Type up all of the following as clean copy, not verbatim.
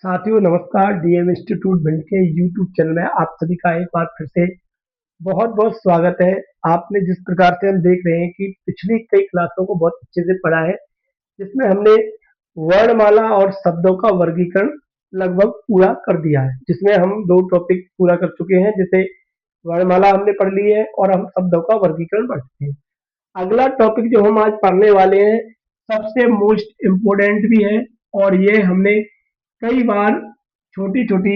साथियों नमस्कार। DM institute Bhind के यूट्यूब चैनल में आप सभी का एक बार फिर से बहुत बहुत स्वागत है। आपने जिस प्रकार से हम देख रहे हैं कि पिछली कई क्लासों को बहुत अच्छे से पढ़ा है, जिसमें हमने वर्णमाला और शब्दों का वर्गीकरण लगभग पूरा कर दिया है, जिसमें हम दो टॉपिक पूरा कर चुके हैं। जैसे वर्णमाला हमने पढ़ ली है और हम शब्दों का वर्गीकरण पढ़ चुके हैं। अगला टॉपिक जो हम आज पढ़ने वाले हैं सबसे मोस्ट इम्पोर्टेंट भी है, और ये हमने कई बार छोटी छोटी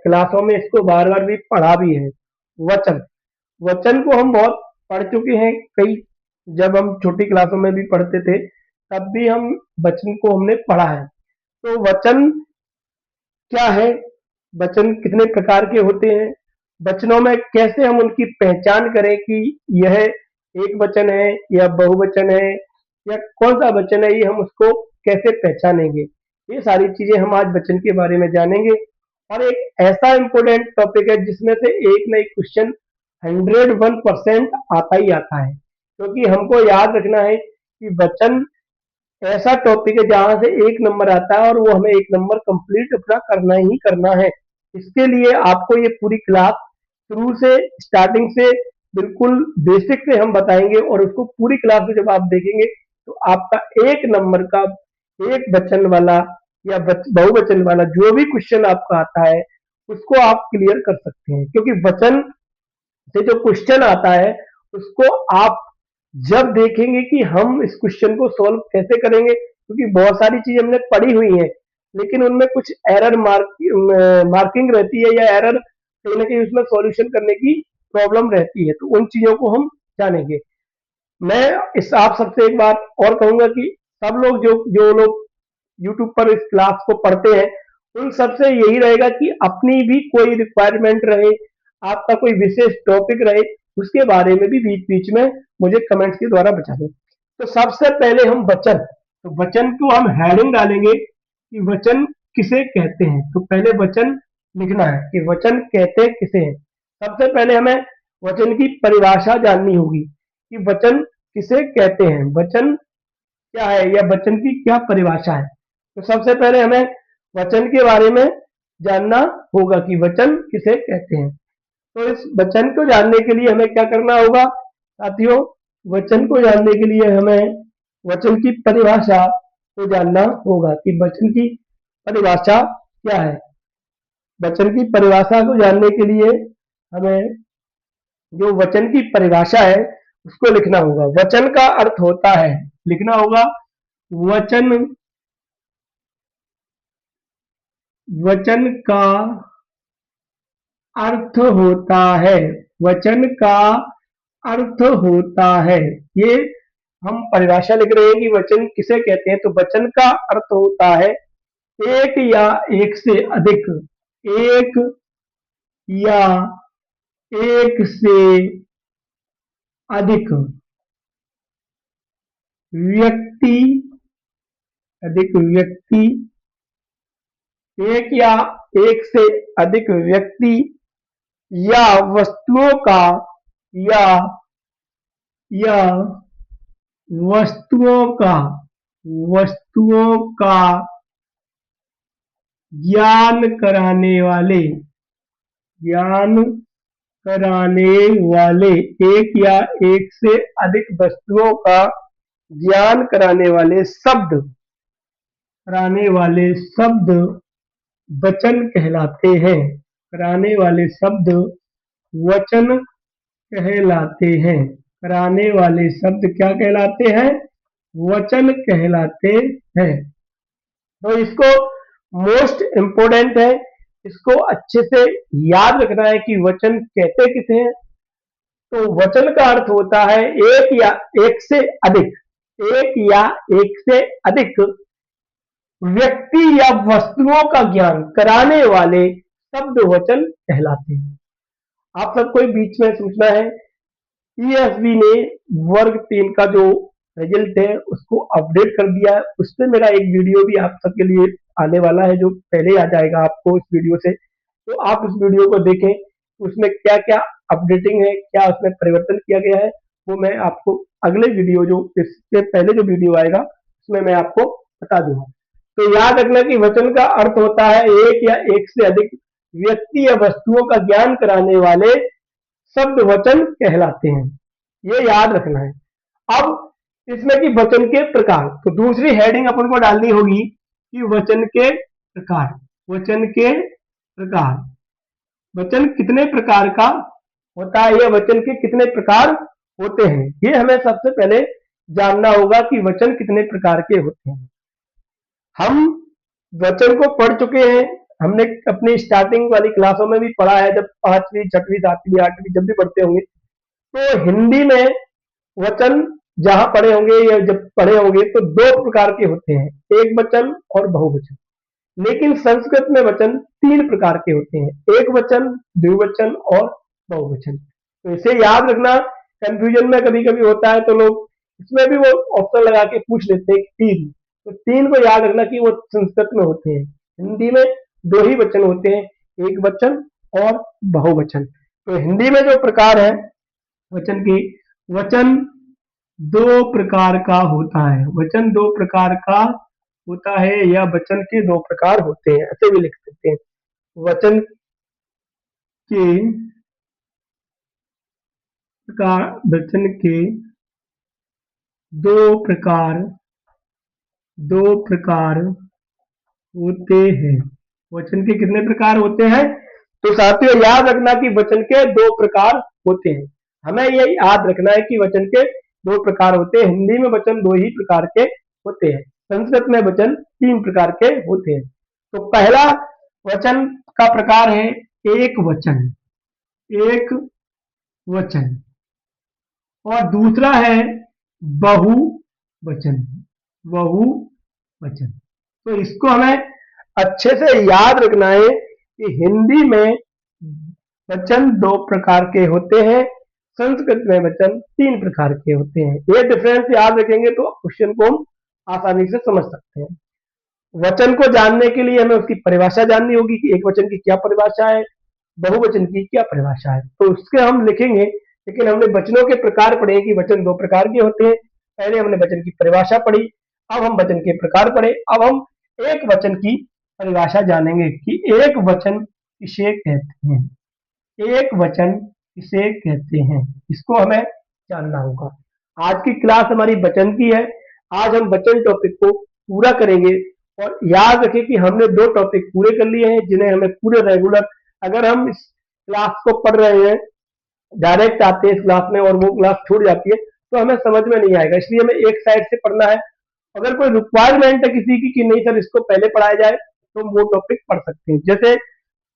क्लासों में इसको बार बार भी पढ़ा भी है। वचन वचन को हम बहुत पढ़ चुके हैं। कई जब हम छोटी क्लासों में भी पढ़ते थे तब भी हम वचन को हमने पढ़ा है। तो वचन क्या है, वचन कितने प्रकार के होते हैं, वचनों में कैसे हम उनकी पहचान करें कि यह एक वचन है या बहुवचन है या कौन सा वचन है, ये हम उसको कैसे पहचानेंगे। ये सारी चीजें हम आज वचन के बारे में जानेंगे। और एक ऐसा इंपॉर्टेंट टॉपिक है जिसमें से एक ना एक क्वेश्चन 101% आता ही आता है, क्योंकि हमको याद रखना है कि वचन ऐसा टॉपिक है जहां से एक नंबर आता है और वो हमें एक नंबर कंप्लीट अपना करना ही करना है। इसके लिए आपको ये पूरी क्लास शुरू से स्टार्टिंग से बिल्कुल बेसिक से हम बताएंगे, और उसको पूरी क्लास में जब आप देखेंगे तो आपका एक नंबर का एक वचन वाला या बहुवचन वाला जो भी क्वेश्चन आपका आता है उसको आप क्लियर कर सकते हैं। क्योंकि वचन से जो क्वेश्चन आता है उसको आप जब देखेंगे कि हम इस क्वेश्चन को सॉल्व कैसे करेंगे, क्योंकि बहुत सारी चीजें हमने पढ़ी हुई हैं लेकिन उनमें कुछ एरर मार्किंग रहती है, या एरर कहीं ना कहीं उसमें सॉल्यूशन करने की प्रॉब्लम रहती है, तो उन चीजों को हम जानेंगे। मैं इस आप सबसे एक बात और कहूंगा कि सब लोग जो जो लोग यूट्यूब पर इस क्लास को पढ़ते हैं उन सबसे यही रहेगा कि अपनी भी कोई रिक्वायरमेंट रहे, आपका कोई विशेष टॉपिक रहे, उसके बारे में भी बीच बीच में मुझे कमेंट्स के द्वारा बता दें। तो सबसे पहले हम वचन, तो वचन को हम हेडिंग डालेंगे कि वचन किसे कहते हैं। तो पहले वचन लिखना है कि वचन कहते किसे हैं। सबसे पहले हमें वचन की परिभाषा जाननी होगी कि वचन किसे कहते हैं, वचन क्या है या वचन की क्या परिभाषा है। तो सबसे पहले हमें वचन के बारे में जानना होगा कि वचन किसे कहते हैं। तो इस वचन को जानने के लिए हमें क्या करना होगा साथियों, वचन को जानने के लिए हमें वचन की परिभाषा को जानना होगा कि वचन की परिभाषा क्या है। वचन की परिभाषा को जानने के लिए हमें जो वचन की परिभाषा है उसको लिखना होगा। वचन का अर्थ होता है, लिखना होगा वचन, वचन का अर्थ होता है, वचन का अर्थ होता है। ये हम परिभाषा लिख रहे हैं कि वचन किसे कहते हैं। तो वचन का अर्थ होता है एक या एक से अधिक, एक या एक से अधिक व्यक्ति, अधिक व्यक्ति, एक या एक से अधिक व्यक्ति या वस्तुओं का, या या वस्तुओं का, वस्तुओं का ज्ञान कराने वाले, ज्ञान कराने वाले, एक या एक से अधिक वस्तुओं का ज्ञान कराने वाले शब्द, कराने वाले शब्द वचन कहलाते हैं। कराने वाले शब्द वचन कहलाते हैं। कराने वाले शब्द क्या कहलाते हैं, वचन कहलाते हैं। तो इसको मोस्ट इंपोर्टेंट है, इसको अच्छे से याद रखना है कि वचन कहते किसे हैं। तो वचन का अर्थ होता है एक या एक से अधिक, एक या एक से अधिक व्यक्ति या वस्तुओं का ज्ञान कराने वाले शब्द वचन कहलाते हैं। आप सबको बीच में सूचना है, ईएसबी ने वर्ग 3 का जो रिजल्ट है उसको अपडेट कर दिया है। उस पर मेरा एक वीडियो भी आप सबके लिए आने वाला है, जो पहले आ जाएगा आपको इस वीडियो से। तो आप उस वीडियो को देखें, उसमें क्या क्या अपडेटिंग है, क्या उसमें परिवर्तन किया गया है, वो मैं आपको अगले वीडियो, जो इससे पहले जो वीडियो आएगा उसमें मैं आपको बता दूंगा। तो याद रखना कि वचन का अर्थ होता है एक या एक से अधिक व्यक्ति या वस्तुओं का ज्ञान कराने वाले शब्द वचन कहलाते हैं। ये याद रखना है। अब इसमें कि वचन के प्रकार, तो दूसरी हेडिंग अपन को डालनी होगी कि वचन के प्रकार। वचन के प्रकार, वचन कितने प्रकार का होता है, या वचन के कितने प्रकार होते हैं, ये हमें सबसे पहले जानना होगा कि वचन कितने प्रकार के होते हैं। हम वचन को पढ़ चुके हैं, हमने अपनी स्टार्टिंग वाली क्लासों में भी पढ़ा है, जब 5वीं 6वीं 7वीं 8वीं जब भी पढ़ते होंगे, तो हिंदी में वचन जहां पढ़े होंगे या जब पढ़े होंगे तो दो प्रकार के होते हैं, एक वचन और बहुवचन। लेकिन संस्कृत में वचन 3 प्रकार के होते हैं, एक वचन, द्विवचन और बहुवचन। तो इसे याद रखना, कंफ्यूजन में कभी कभी होता है तो लोग इसमें भी वो ऑप्शन लगा के पूछ लेते हैं 3, तो 3 को याद रखना कि वो संस्कृत में होते हैं। हिंदी में 2 ही वचन होते हैं, एक वचन और बहुवचन। तो हिंदी में जो प्रकार है वचन की, वचन 2 प्रकार का होता है, वचन 2 प्रकार का होता है, या वचन के 2 प्रकार होते हैं, ऐसे भी लिख सकते हैं। वचन के प्रकार, वचन के दो प्रकार 2 प्रकार होते हैं। वचन के कितने प्रकार होते हैं? तो साथियों याद रखना कि वचन के 2 प्रकार होते हैं। हमें ये याद रखना है कि वचन के 2 प्रकार होते हैं। हिंदी में वचन 2 ही प्रकार के होते हैं, संस्कृत में वचन 3 प्रकार के होते हैं। तो पहला वचन का प्रकार है एक वचन, एक वचन, और दूसरा है बहुवचन, बहुवचन। तो इसको हमें अच्छे से याद रखना है कि हिंदी में वचन 2 प्रकार के होते हैं, संस्कृत में वचन 3 प्रकार के होते हैं। ये डिफरेंस याद रखेंगे तो क्वेश्चन को हम आसानी से समझ सकते हैं। वचन को जानने के लिए हमें उसकी परिभाषा जाननी होगी कि एक वचन की क्या परिभाषा है, बहुवचन की क्या परिभाषा है, तो उसके हम लिखेंगे। लेकिन हमने वचनों के प्रकार पढ़े कि वचन 2 प्रकार के होते हैं, पहले हमने वचन की परिभाषा पढ़ी, अब हम वचन के प्रकार पढ़े। अब हम एक वचन की परिभाषा जानेंगे कि एक वचन किसे कहते हैं, एक वचन किसे कहते हैं, इसको हमें जानना होगा। आज की क्लास हमारी वचन की है, आज हम वचन टॉपिक को पूरा करेंगे। और याद रखें कि हमने 2 टॉपिक पूरे कर लिए हैं, जिन्हें हमें पूरे रेगुलर, अगर हम इस क्लास को पढ़ रहे हैं, डायरेक्ट आते हैं इस क्लास में और वो क्लास छूट जाती है, तो हमें समझ में नहीं आएगा, इसलिए हमें एक साइड से पढ़ना है। अगर कोई रिक्वायरमेंट है किसी की कि नहीं सर इसको पहले पढ़ाया जाए, तो हम वो टॉपिक पढ़ सकते हैं। जैसे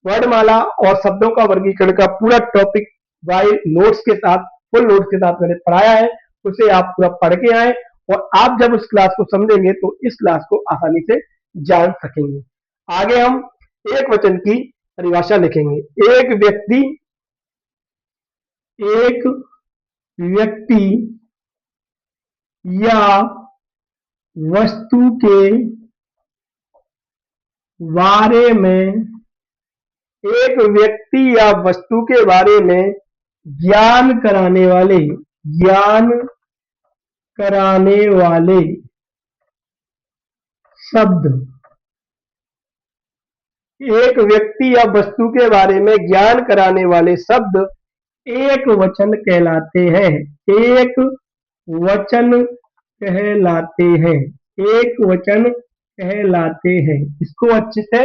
वर्णमाला और शब्दों का वर्गीकरण का पूरा टॉपिक बाय नोट्स के साथ, फुल नोट्स के साथ मैंने पढ़ाया है, उसे आप पूरा पढ़ के आए, और आप जब उस क्लास को समझेंगे तो इस क्लास को आसानी से जान सकेंगे। आगे हम एक वचन की परिभाषा लिखेंगे। एक व्यक्ति, एक व्यक्ति या वस्तु के बारे में, एक व्यक्ति या वस्तु के बारे में ज्ञान कराने वाले, ज्ञान कराने वाले शब्द, एक व्यक्ति या वस्तु के बारे में ज्ञान कराने वाले शब्द एक वचन कहलाते हैं, एक वचन कहलाते हैं, एक वचन कहलाते हैं। इसको अच्छे से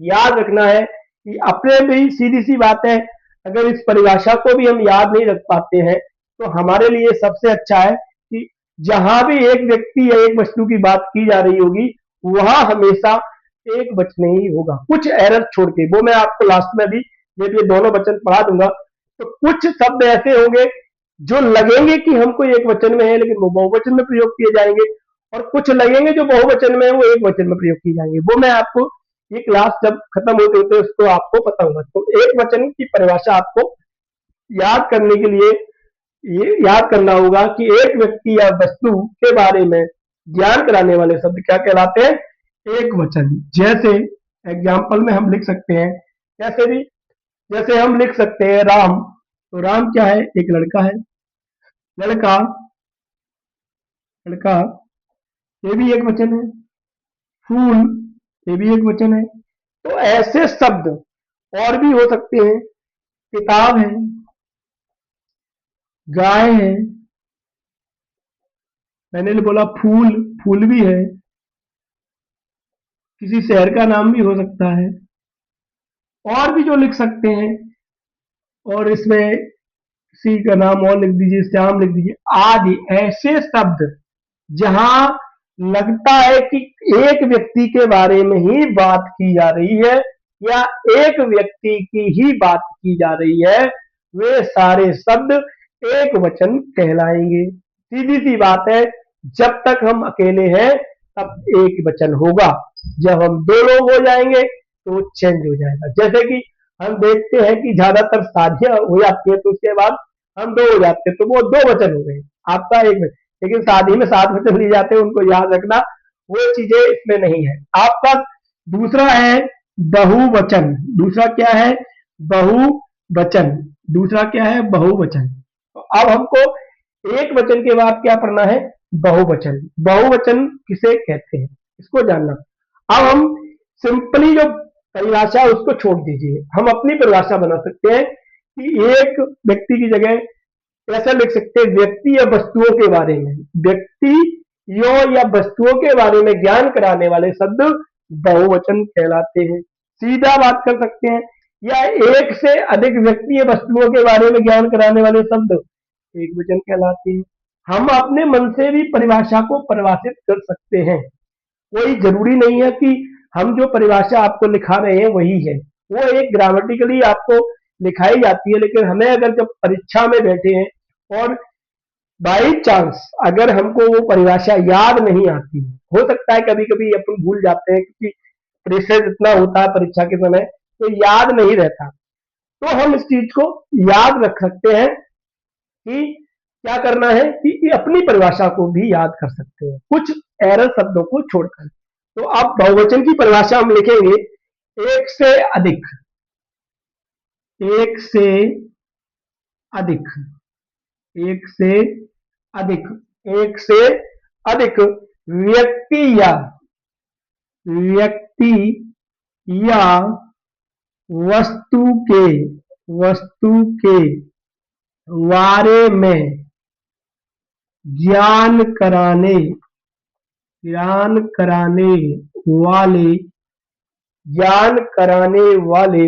याद रखना है कि अपने भी सीधी सी बात है, अगर इस परिभाषा को भी हम याद नहीं रख पाते हैं तो हमारे लिए सबसे अच्छा है कि जहां भी एक व्यक्ति या एक वस्तु की बात की जा रही होगी वहां हमेशा एक वचन ही होगा, कुछ एरर छोड़ के। वो मैं आपको लास्ट में भी जब ये दोनों वचन पढ़ा दूंगा तो कुछ शब्द ऐसे होंगे जो लगेंगे कि हमको एक वचन में है लेकिन वो बहुवचन में प्रयोग किए जाएंगे, और कुछ लगेंगे जो बहुवचन में है वो एक वचन में प्रयोग किए जाएंगे। वो मैं आपको ये क्लास जब खत्म होते होते उसको आपको पता होगा। तो एक वचन की परिभाषा आपको याद करने के लिए ये याद करना होगा कि एक व्यक्ति या वस्तु के बारे में ज्ञान कराने वाले शब्द क्या कहलाते हैं, एक वचन। जैसे एग्जाम्पल में हम लिख सकते हैं, कैसे भी, जैसे हम लिख सकते हैं राम, तो राम क्या है, एक लड़का है, लड़का, लड़का, ये भी एक वचन है। फूल, ये भी एक वचन है। तो ऐसे शब्द और भी हो सकते हैं। किताब है, गाय है, मैंने बोला फूल, फूल भी है, किसी शहर का नाम भी हो सकता है, और भी जो लिख सकते हैं। और इसमें किसी का नाम और लिख दीजिए, श्याम लिख दीजिए, आदि ऐसे शब्द जहां लगता है कि एक व्यक्ति के बारे में ही बात की जा रही है या एक व्यक्ति की ही बात की जा रही है, वे सारे शब्द एक वचन कहलाएंगे। सीधी सी बात है, जब तक हम अकेले हैं तब एक वचन होगा, जब हम दो लोग हो जाएंगे तो चेंज हो जाएगा। जैसे कि हम देखते हैं कि ज्यादातर शादियां हो जाती है तो उसके बाद हम दो हो जाते हैं तो वो दो वचन हो गए, आपका एक वचन। लेकिन शादी में सात वचन लिए जाते हैं, उनको याद रखना, वो चीजें इसमें नहीं है। आपका दूसरा है बहुवचन। दूसरा क्या है? बहुवचन। दूसरा क्या है? बहुवचन। तो अब हमको एक वचन के बाद क्या पढ़ना है? बहुवचन। बहुवचन किसे कहते हैं इसको जानना। अब हम सिंपली जो परिभाषा है उसको छोड़ दीजिए, हम अपनी परिभाषा बना सकते हैं कि एक व्यक्ति की जगह ऐसा लिख सकते हैं, व्यक्ति या वस्तुओं के बारे में, व्यक्तियों या वस्तुओं के बारे में ज्ञान कराने वाले शब्द बहुवचन कहलाते हैं। सीधा बात कर सकते हैं, या एक से अधिक व्यक्ति या वस्तुओं के बारे में ज्ञान कराने वाले शब्द एक वचन कहलाते हैं। हम अपने मन से भी परिभाषा को परिभाषित कर सकते हैं। कोई जरूरी नहीं है कि हम जो परिभाषा आपको लिखा रहे हैं वही है, वो एक ग्रामेटिकली आपको लिखाई जाती है। लेकिन हमें अगर जब परीक्षा में बैठे हैं और बाई चांस अगर हमको वो परिभाषा याद नहीं आती, हो सकता है कभी कभी अपन भूल जाते हैं क्योंकि प्रेशर इतना होता है परीक्षा के समय, तो याद नहीं रहता। तो हम इस चीज को याद रख सकते हैं कि क्या करना है, कि अपनी परिभाषा को भी याद कर सकते हैं कुछ एरर शब्दों को छोड़कर। तो अब बहुवचन की परिभाषा हम लिखेंगे, एक से अधिक, एक से अधिक, एक से अधिक, एक से अधिक व्यक्ति या व्यक्ति या वस्तु के वस्तु के बारे में ज्ञान कराने ज्ञान कराने वाले ज्ञान कराने वाले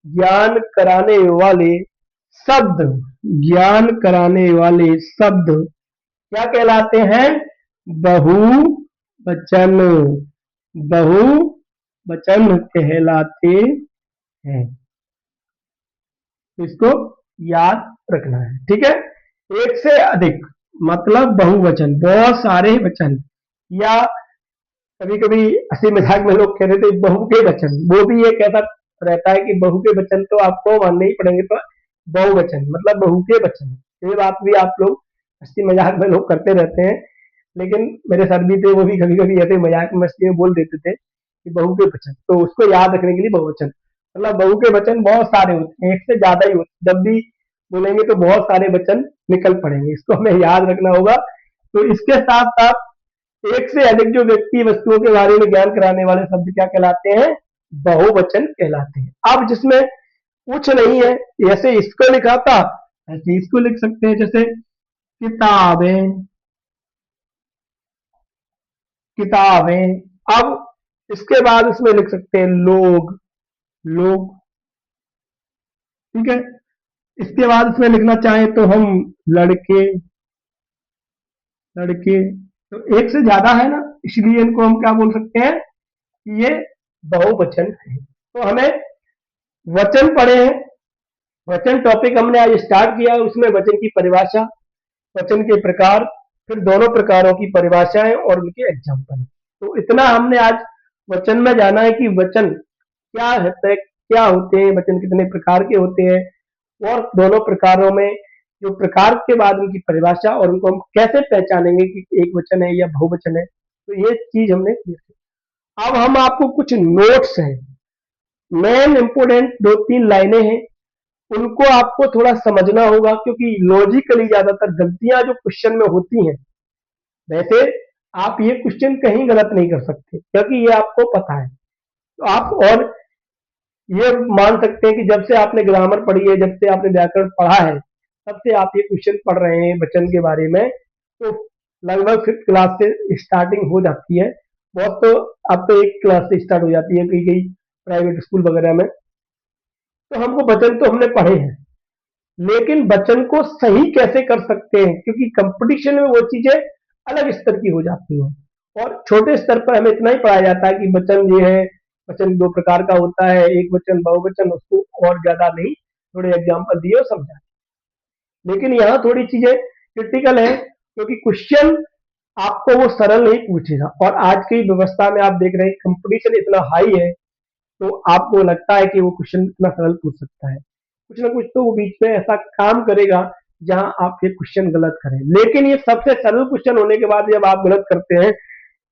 ज्ञान कराने वाले शब्द ज्ञान कराने वाले शब्द क्या कहलाते हैं? बहुवचन। बहुवचन कहलाते हैं। इसको याद रखना है, ठीक है। एक से अधिक मतलब बहुवचन, बहुत सारे वचन। या कभी कभी हंसी मजाक में लोग कहते थे बहू के वचन, वो भी एक ऐसा रहता है कि बहू के वचन तो आपको मानने ही पड़ेंगे। तो बहुवचन मतलब बहू के वचन, ये बात भी आप लोग हंसी मजाक में लोग करते रहते हैं। लेकिन मेरे सर भी थे, वो भी कभी कभी ऐसे मजाक मस्ती में बोल देते थे कि बहू के वचन, तो उसको याद रखने के लिए बहुवचन मतलब बहू के वचन बहुत सारे होते हैं, एक से ज्यादा ही होते हैं। जब भी बोलेंगे तो बहुत सारे वचन निकल पड़ेंगे, इसको हमें याद रखना होगा। तो इसके साथ साथ एक से अधिक जो व्यक्ति वस्तुओं के बारे में ज्ञान कराने वाले शब्द क्या कहलाते हैं? बहुवचन कहलाते हैं। अब जिसमें कुछ नहीं है, ऐसे इसको लिखा था ऐसे इसको लिख सकते हैं, जैसे किताबें, किताबें। अब इसके बाद इसमें लिख सकते हैं लोग, लोग, ठीक है। इसके बाद इसमें लिखना चाहें तो हम लड़के, लड़के। तो एक से ज्यादा है ना, इसलिए इनको हम क्या बोल सकते हैं कि ये बहुवचन है। तो हमें वचन पढ़े हैं, वचन टॉपिक हमने आज स्टार्ट किया है, उसमें वचन की परिभाषा, वचन के प्रकार, फिर दोनों प्रकारों की परिभाषाएं और उनके एग्जाम्पल। तो इतना हमने आज वचन में जाना है कि वचन क्या है, क्या होते हैं वचन, कितने प्रकार के होते हैं, और दोनों प्रकारों में जो प्रकार के बाद उनकी परिभाषा और उनको हम कैसे पहचानेंगे कि एक वचन है या बहुवचन है। तो ये चीज हमने देखी। अब हम आपको कुछ नोट्स हैं, मेन इंपोर्टेंट दो तीन लाइनें हैं, उनको आपको थोड़ा समझना होगा, क्योंकि लॉजिकली ज्यादातर गलतियां जो क्वेश्चन में होती हैं, वैसे आप ये क्वेश्चन कहीं गलत नहीं कर सकते क्योंकि ये आपको पता है। तो आप और ये मान सकते हैं कि जब से आपने ग्रामर पढ़ी है, जब से आपने व्याकरण पढ़ा है, तब से आप ये क्वेश्चन पढ़ रहे हैं वचन के बारे में। तो लगभग 5th क्लास से स्टार्टिंग हो जाती है। बहुत तो अब तो 1 क्लास से स्टार्ट हो जाती है कई कई प्राइवेट स्कूल वगैरह में। तो हमको वचन तो हमने पढ़े हैं, लेकिन वचन को सही कैसे कर सकते हैं, क्योंकि कंपटीशन में वो चीजें अलग स्तर की हो जाती हैं। और छोटे स्तर पर हमें इतना ही पढ़ाया जाता है कि वचन ये है, वचन 2 प्रकार का होता है, एक वचन बहुवचन, उसको और ज्यादा नहीं, थोड़े एग्जाम्पल दिए और समझा। लेकिन यहाँ थोड़ी चीजें क्रिटिकल है, क्योंकि क्वेश्चन आपको वो सरल नहीं पूछेगा। और आज की व्यवस्था में आप देख रहे हैं कंपटीशन इतना हाई है, तो आपको लगता है कि वो क्वेश्चन इतना सरल पूछ सकता है। कुछ ना कुछ तो वो बीच में ऐसा काम करेगा जहां आप ये क्वेश्चन गलत करें। लेकिन ये सबसे सरल क्वेश्चन होने के बाद जब आप गलत करते हैं,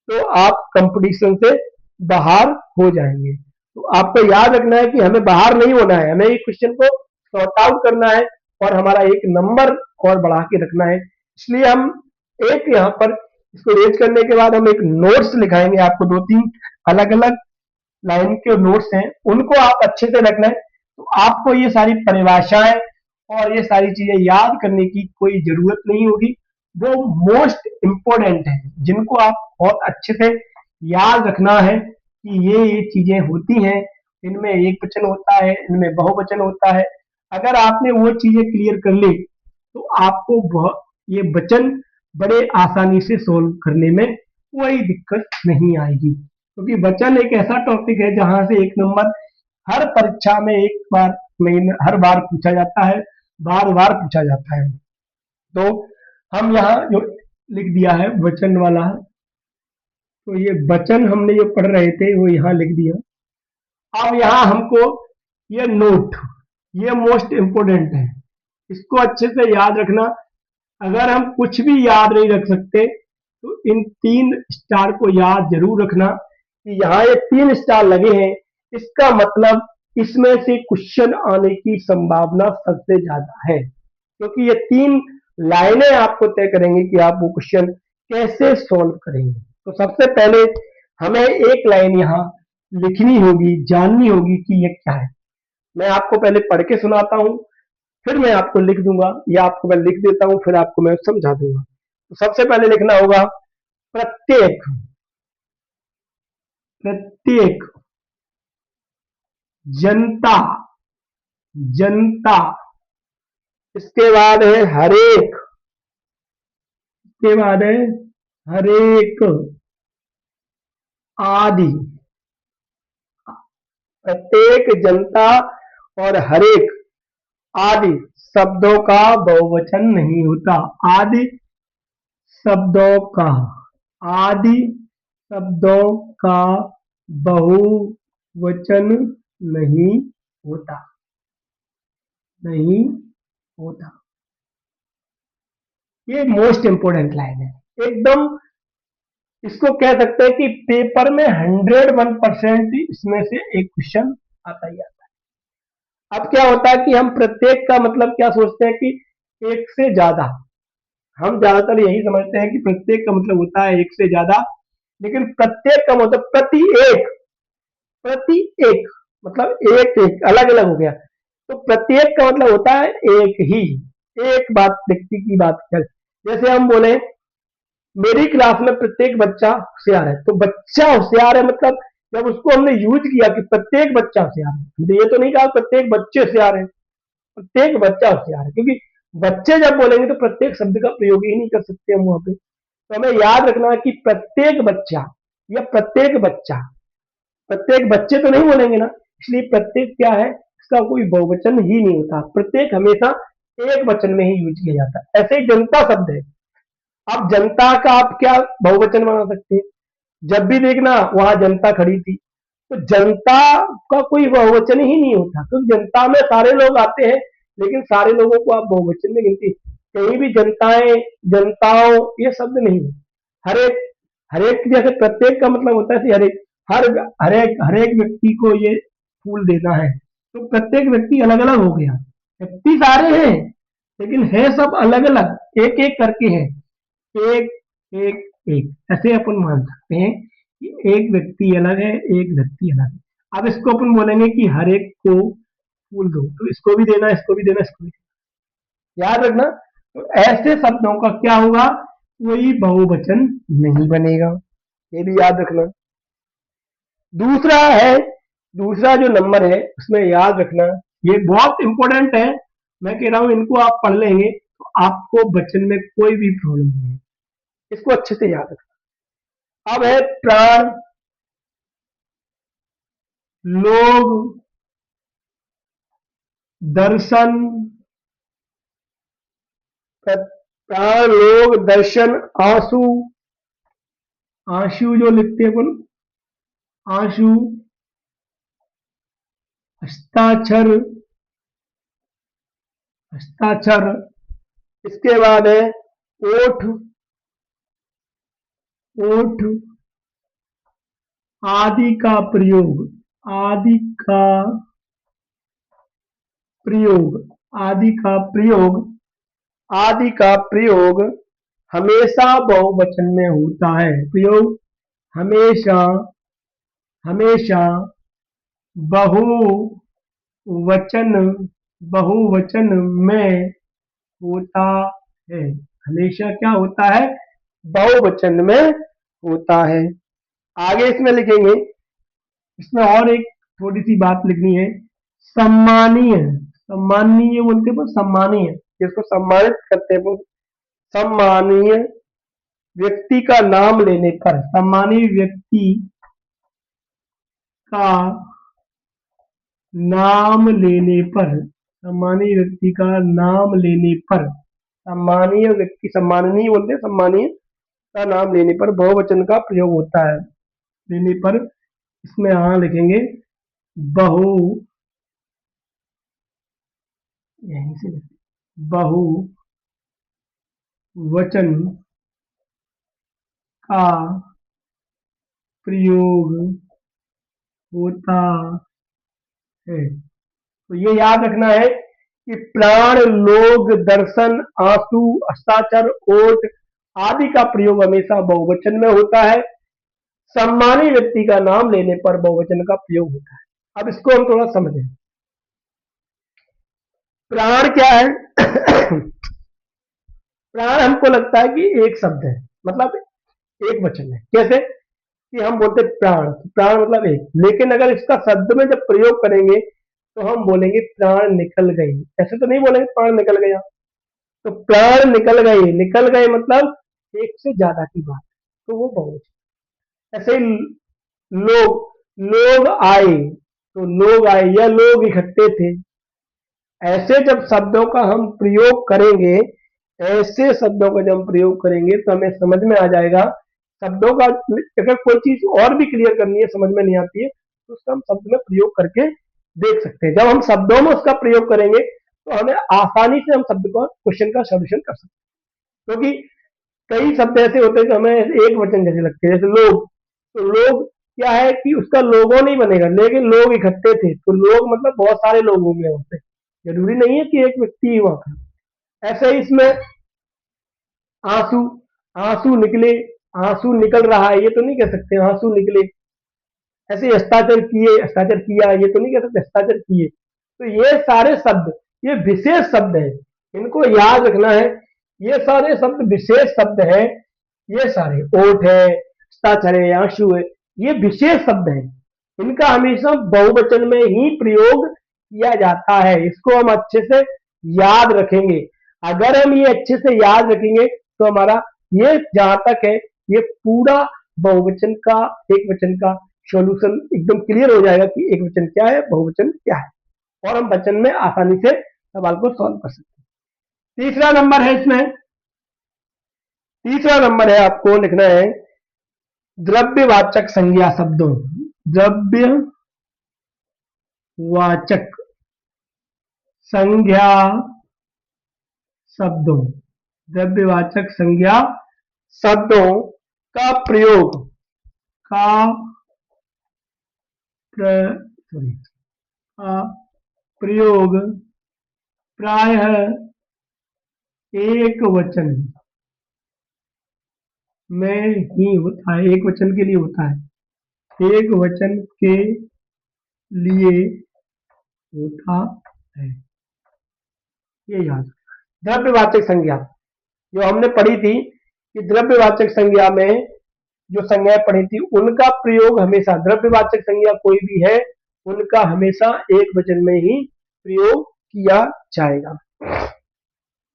तो आप कंपटीशन से बाहर हो जाएंगे। तो आपको याद रखना है कि हमें बाहर नहीं होना है, हमें इस क्वेश्चन को सॉर्ट आउट करना है और हमारा एक नंबर और बढ़ा के रखना है। इसलिए हम एक यहाँ पर इसको रेज करने के बाद हम एक नोट्स लिखाएंगे आपको, 2-3 अलग अलग लाइन के नोट्स हैं, उनको आप अच्छे से रखना है। तो आपको ये सारी परिभाषाएं और ये सारी चीजें याद करने की कोई जरूरत नहीं होगी। वो मोस्ट इंपॉर्टेंट है जिनको आप बहुत अच्छे से याद रखना है कि ये चीजें होती हैं, इनमें एक वचन होता है, इनमें बहुवचन होता है। अगर आपने वो चीजें क्लियर कर ली, तो आपको ये वचन बड़े आसानी से सोल्व करने में कोई दिक्कत नहीं आएगी, क्योंकि वचन एक ऐसा टॉपिक है जहां से एक नंबर हर परीक्षा में एक बार नहीं, हर बार पूछा जाता है, बार बार पूछा जाता है। तो हम यहाँ जो लिख दिया है वचन वाला, तो ये वचन हमने जो पढ़ रहे थे वो यहाँ लिख दिया। अब यहाँ हमको ये नोट, ये मोस्ट इंपोर्टेंट है, इसको अच्छे से याद रखना। अगर हम कुछ भी याद नहीं रख सकते, तो इन 3 स्टार को याद जरूर रखना कि यहाँ ये 3 स्टार लगे हैं, इसका मतलब इसमें से क्वेश्चन आने की संभावना सबसे ज्यादा है, क्योंकि ये 3 लाइनें आपको तय करेंगे कि आप वो क्वेश्चन कैसे सॉल्व करेंगे। तो सबसे पहले हमें एक लाइन यहाँ लिखनी होगी, जाननी होगी कि ये क्या है। मैं आपको पहले पढ़ के सुनाता हूँ, फिर मैं आपको लिख दूंगा, या आपको मैं लिख देता हूं फिर आपको मैं समझा दूंगा। तो सबसे पहले लिखना होगा प्रत्येक, प्रत्येक जनता, जनता। इसके बाद है हरेक, इसके बाद है हरेक, आदि। प्रत्येक, जनता और हरेक आदि शब्दों का बहुवचन नहीं होता। आदि शब्दों का, आदि शब्दों का बहुवचन नहीं होता, नहीं होता। ये मोस्ट इंपोर्टेंट लाइन है एकदम। इसको कह सकते हैं कि पेपर में 101% इसमें से एक क्वेश्चन आता ही आता है। अब क्या होता है कि हम प्रत्येक का मतलब क्या सोचते हैं कि एक से ज्यादा, हम ज्यादातर यही समझते हैं कि प्रत्येक का मतलब होता है एक से ज्यादा, लेकिन प्रत्येक का मतलब प्रति एक, प्रति एक मतलब एक एक अलग अलग हो गया। तो प्रत्येक का मतलब होता है एक ही, एक बात, व्यक्ति की बात कर। जैसे हम बोले मेरी क्लास में प्रत्येक बच्चा होशियार है, तो बच्चा होशियार है मतलब जब उसको हमने यूज किया कि प्रत्येक बच्चा होशियार है, हमने ये तो नहीं कहा प्रत्येक बच्चे होशियार है, प्रत्येक बच्चा होशियार है, क्योंकि बच्चे जब बोलेंगे तो प्रत्येक शब्द का प्रयोग ही नहीं कर सकते हम वहां पे। तो हमें याद रखना है कि प्रत्येक बच्चा या प्रत्येक बच्चा, प्रत्येक बच्चे तो नहीं बोलेंगे ना, इसलिए प्रत्येक क्या है, इसका कोई बहुवचन ही नहीं होता, प्रत्येक हमेशा एक वचन में ही यूज किया जाता है। ऐसे ही जनता शब्द है, अब जनता का आप क्या बहुवचन बना सकते हैं, जब भी देखना वहां जनता खड़ी थी, तो जनता का कोई बहुवचन ही नहीं होता, क्योंकि जनता में सारे लोग आते हैं, लेकिन सारे लोगों को आप बहुवचन में गिनती कहीं भी जनताएं, जनताओं ये शब्द नहीं है। हरेक, हरेक जैसे प्रत्येक का मतलब होता है हरेक, हर हरेक हरेक व्यक्ति को ये फूल देना है, तो प्रत्येक व्यक्ति अलग अलग हो गया, व्यक्ति सारे हैं लेकिन है सब अलग अलग, एक एक करके हैं, एक एक एक, ऐसे अपन मान सकते हैं कि एक व्यक्ति अलग है, एक व्यक्ति अलग है। अब इसको अपन बोलेंगे कि हर एक को फूल दो, तो इसको भी देना, इसको भी देना, इसको भी देना। याद रखना, तो ऐसे शब्दों का क्या होगा, कोई बहुवचन नहीं बनेगा, ये भी याद रखना। दूसरा है, दूसरा जो नंबर है उसमें याद रखना, ये बहुत इंपॉर्टेंट है, मैं कह रहा हूं इनको आप पढ़ लेंगे तो आपको वचन में कोई भी प्रॉब्लम नहीं है, इसको अच्छे से याद रखना। अब है प्राण, लोग, दर्शन, प्राण, लोग, दर्शन, आंसू, आंसू जो लिखते हैं अपन, आंसू, हस्ताक्षर, हस्ताक्षर, इसके बाद है ओठ, ओठ, आदि का प्रयोग, आदि का प्रयोग, आदि का प्रयोग, आदि का प्रयोग हमेशा बहुवचन में होता है, प्रयोग हमेशा, हमेशा बहुवचन, बहुवचन में होता है, हमेशा क्या होता है, बहुवचन में होता है। आगे इसमें लिखेंगे, इसमें और एक थोड़ी सी बात लिखनी है, सम्मानीय, सम्मानीय बोलते हैं, सम्मानीय, जिसको सम्मानित करते हैं वो, सम्मानीय व्यक्ति का नाम लेने पर, सम्मानीय व्यक्ति का नाम लेने पर, सम्मानीय व्यक्ति का नाम लेने पर, सम्मानीय व्यक्ति, सम्माननीय बोलते हैं, सम्मानीय का नाम लेने पर बहुवचन का प्रयोग होता है, लेने पर, इसमें यहां लिखेंगे बहु, यहीं से बहुवचन का प्रयोग होता है। तो ये याद रखना है कि प्राण, लोग, दर्शन, आंसू, हस्ताक्षर, ओठ आदि का प्रयोग हमेशा बहुवचन में होता है, सम्मानित व्यक्ति का नाम लेने पर बहुवचन का प्रयोग होता है। अब इसको हम थोड़ा समझें, प्राण क्या है? प्राण हमको लगता है कि एक शब्द है, मतलब एक वचन है, कैसे कि हम बोलते प्राण, प्राण मतलब एक, लेकिन अगर इसका शब्द में जब प्रयोग करेंगे तो हम बोलेंगे प्राण निकल गई, ऐसे तो नहीं बोलेंगे प्राण निकल गया, तो प्राण निकल गए, निकल गए मतलब एक से ज्यादा की बात, तो वो बहुवचन। ऐसे ही लोग, लोग आए, तो लोग आए या लोग इकट्ठे थे, ऐसे जब शब्दों का हम प्रयोग करेंगे, ऐसे शब्दों का जब हम प्रयोग करेंगे तो हमें समझ में आ जाएगा शब्दों का। अगर कोई चीज और भी क्लियर करनी है, समझ में नहीं आती है, तो उसका हम शब्द में प्रयोग करके देख सकते हैं। जब हम शब्दों में उसका प्रयोग करेंगे तो हमें आसानी से हम शब्द का, क्वेश्चन का सोल्यूशन कर सकते हैं, क्योंकि कई शब्द ऐसे होते हैं जो हमें एक वचन जैसे लगते हैं, जैसे लोग, तो लोग क्या है कि उसका लोगो नहीं बनेगा, लेकिन लोग इकट्ठे थे, तो लोग मतलब बहुत सारे लोग होंगे वहां पे, जरूरी नहीं है कि एक व्यक्ति ही वहां पर। ऐसे ही इसमें आंसू, आंसू निकले, आंसू निकल रहा है ये तो नहीं कह सकते आंसू निकले। ऐसे हस्ताक्षर किए, हस्ताक्षर किया ये तो नहीं कह सकते हस्ताक्षर किए। तो ये सारे शब्द, ये विशेष शब्द है, इनको याद रखना है, ये सारे शब्द विशेष शब्द है, ये सारे ओठ है, हस्ताक्षर है, आंसू है, ये विशेष शब्द है, इनका हमेशा बहुवचन में ही प्रयोग किया जाता है, इसको हम अच्छे से याद रखेंगे। अगर हम ये अच्छे से याद रखेंगे तो हमारा ये जहां तक है, ये पूरा बहुवचन का, एक वचन का सॉल्यूशन एकदम क्लियर हो जाएगा कि एक वचन क्या है, बहुवचन क्या है, और हम वचन में आसानी से सवाल को सॉल्व कर सकते हैं। तीसरा नंबर है इसमें, तीसरा नंबर है आपको लिखना है द्रव्यवाचक संज्ञा शब्दों, द्रव्यवाचक संज्ञा शब्दों, द्रव्यवाचक संज्ञा शब्दों का प्रयोग, का सॉरी, का प्रयोग प्रायः एक वचन में ही होता है, एक वचन के लिए होता है, एक वचन के लिए होता है। ये याद। द्रव्यवाचक संज्ञा जो हमने पढ़ी थी कि द्रव्यवाचक संज्ञा में जो संज्ञाएं पढ़ी थी उनका प्रयोग हमेशा, द्रव्यवाचक संज्ञा कोई भी है उनका हमेशा एक वचन में ही प्रयोग किया जाएगा।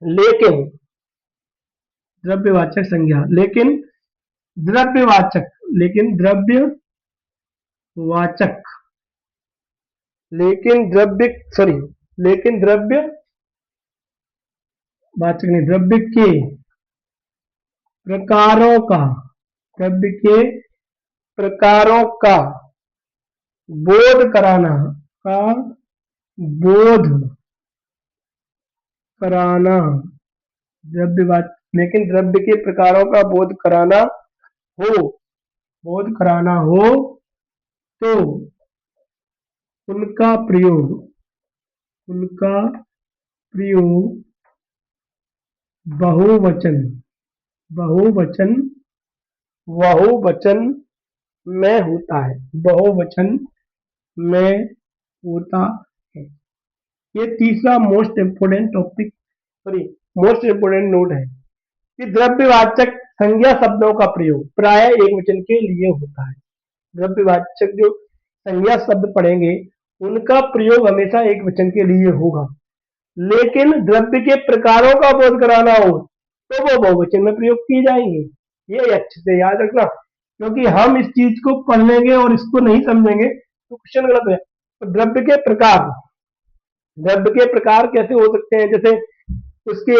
लेकिन द्रव्यवाचक संज्ञा, लेकिन द्रव्यवाचक, लेकिन द्रव्य सॉरी लेकिन द्रव्यवाचक नहीं, प्रकारों का द्रव्य के प्रकारों का बोध कराना का बोध कराना द्रव्यवाचक, लेकिन द्रव्य के प्रकारों का हो बोध कराना हो तो उनका प्रयोग बहुवचन बहुवचन बहुवचन में होता है, बहुवचन में होता है। ये तीसरा most important topic sorry most important note है कि द्रव्यवाचक संज्ञा शब्दों का प्रयोग प्राय एक वचन के लिए होता है। द्रव्यवाचक जो संज्ञा शब्द पढ़ेंगे उनका प्रयोग हमेशा एक वचन के लिए होगा, लेकिन द्रव्य के प्रकारों का बोध कराना हो तो वो बहुवचन में प्रयोग किए जाएंगे। ये अच्छे से याद रखना, क्योंकि हम इस चीज को पढ़ लेंगे और इसको नहीं समझेंगे तो क्वेश्चन गलत है। तो द्रव्य के प्रकार कैसे हो सकते हैं, जैसे उसके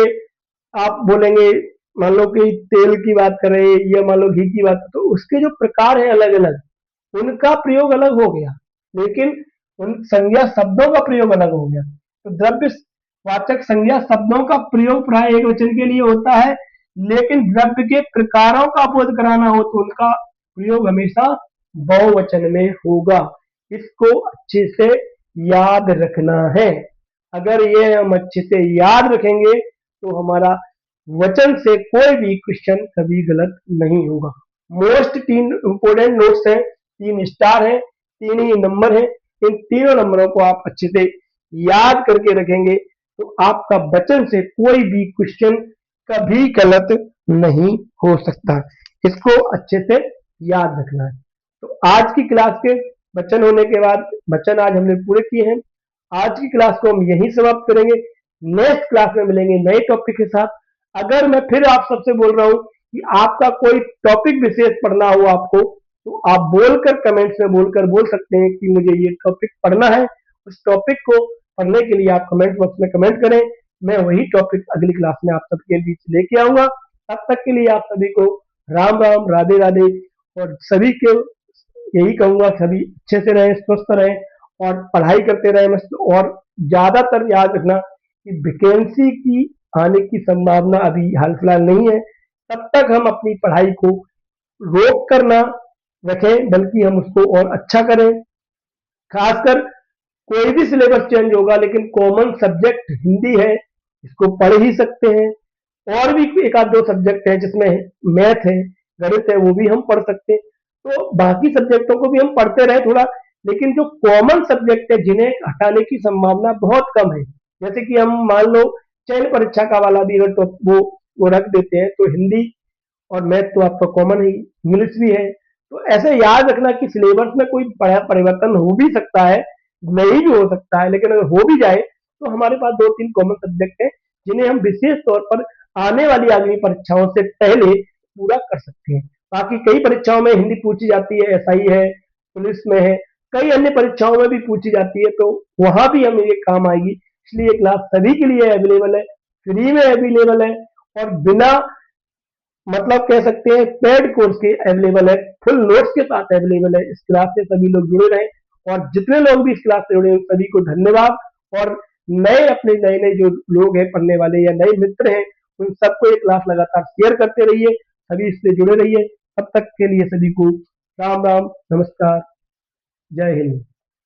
आप बोलेंगे, मान लो कि तेल की बात करें या मान लो घी की बात, तो उसके जो प्रकार है अलग अलग उनका प्रयोग अलग हो गया, लेकिन उन संज्ञा शब्दों का प्रयोग अलग हो गया। तो द्रव्य वाचक संज्ञा शब्दों का प्रयोग प्राय एक वचन के लिए होता है, लेकिन द्रव्य के प्रकारों का बोध कराना हो तो उनका प्रयोग हमेशा बहुवचन में होगा। इसको अच्छे से याद रखना है। अगर ये हम अच्छे से याद रखेंगे तो हमारा वचन से कोई भी क्वेश्चन कभी गलत नहीं होगा। मोस्ट 3 इंपोर्टेंट नोट्स हैं, 3 स्टार है, 3 ही नंबर है। इन तीनों नंबरों को आप अच्छे से याद करके रखेंगे तो आपका वचन से कोई भी क्वेश्चन कभी गलत नहीं हो सकता। इसको अच्छे से याद रखना है। तो आज की क्लास के वचन होने के बाद, वचन आज हमने पूरे किए हैं। आज की क्लास को हम यहीं समाप्त करेंगे। नेक्स्ट क्लास में मिलेंगे नए टॉपिक के साथ। अगर मैं फिर आप सबसे बोल रहा हूं कि आपका कोई टॉपिक विशेष पढ़ना हो आपको, तो आप बोलकर कमेंट्स में बोल सकते हैं कि मुझे ये टॉपिक पढ़ना है। उस टॉपिक को पढ़ने के लिए आप कमेंट बॉक्स में कमेंट करें, मैं वही टॉपिक अगली क्लास में आप सबके बीच लेके आऊंगा। तब तक के लिए आप सभी को राम राम, राधे राधे, और सभी के यही कहूंगा सभी अच्छे से रहें, स्वस्थ रहें और पढ़ाई करते रहें मस्त। और ज्यादातर याद रखना कि वैकेंसी की आने की संभावना अभी हाल फिलहाल नहीं है, तब तक हम अपनी पढ़ाई को रोक कर ना रखें, बल्कि हम उसको और अच्छा करें। खासकर कोई भी सिलेबस चेंज होगा, लेकिन कॉमन सब्जेक्ट हिंदी है, इसको पढ़ ही सकते हैं। और भी एक आध दो सब्जेक्ट है जिसमें मैथ है, गणित है, वो भी हम पढ़ सकते हैं। तो बाकी सब्जेक्टों को भी हम पढ़ते रहे थोड़ा, लेकिन जो कॉमन सब्जेक्ट है जिन्हें हटाने की संभावना बहुत कम है, जैसे कि हम मान लो चयन परीक्षा का वाला भी अगर तो वो रख देते हैं, तो हिंदी और मैथ तो आपका कॉमन ही, इंग्लिश भी है। तो ऐसे याद रखना कि सिलेबस में कोई बड़ा परिवर्तन हो भी सकता है, नहीं भी हो सकता है, लेकिन अगर हो भी जाए तो हमारे पास 2-3 कॉमन सब्जेक्ट है जिन्हें हम विशेष तौर पर आने वाली अगली परीक्षाओं से पहले पूरा कर सकते हैं। बाकी कई परीक्षाओं में हिंदी पूछी जाती है, एसआई है, पुलिस में है, कई अन्य परीक्षाओं में भी पूछी जाती है, तो वहां भी हमें ये काम आएगी। इसलिए ये क्लास सभी के लिए अवेलेबल है, फ्री में अवेलेबल है, और बिना मतलब कह सकते हैं पेड कोर्स के अवेलेबल है, फुल नोट्स के साथ अवेलेबल है। इस क्लास से सभी लोग जुड़े रहे, और जितने लोग भी इस क्लास से जुड़े हैं सभी को धन्यवाद। और नए नए जो लोग हैं पढ़ने वाले या नए मित्र हैं, उन सबको ये क्लास लगातार शेयर करते रहिए, सभी इससे जुड़े रहिए। तब तक के लिए सभी को राम राम, नमस्कार, जय हिंद।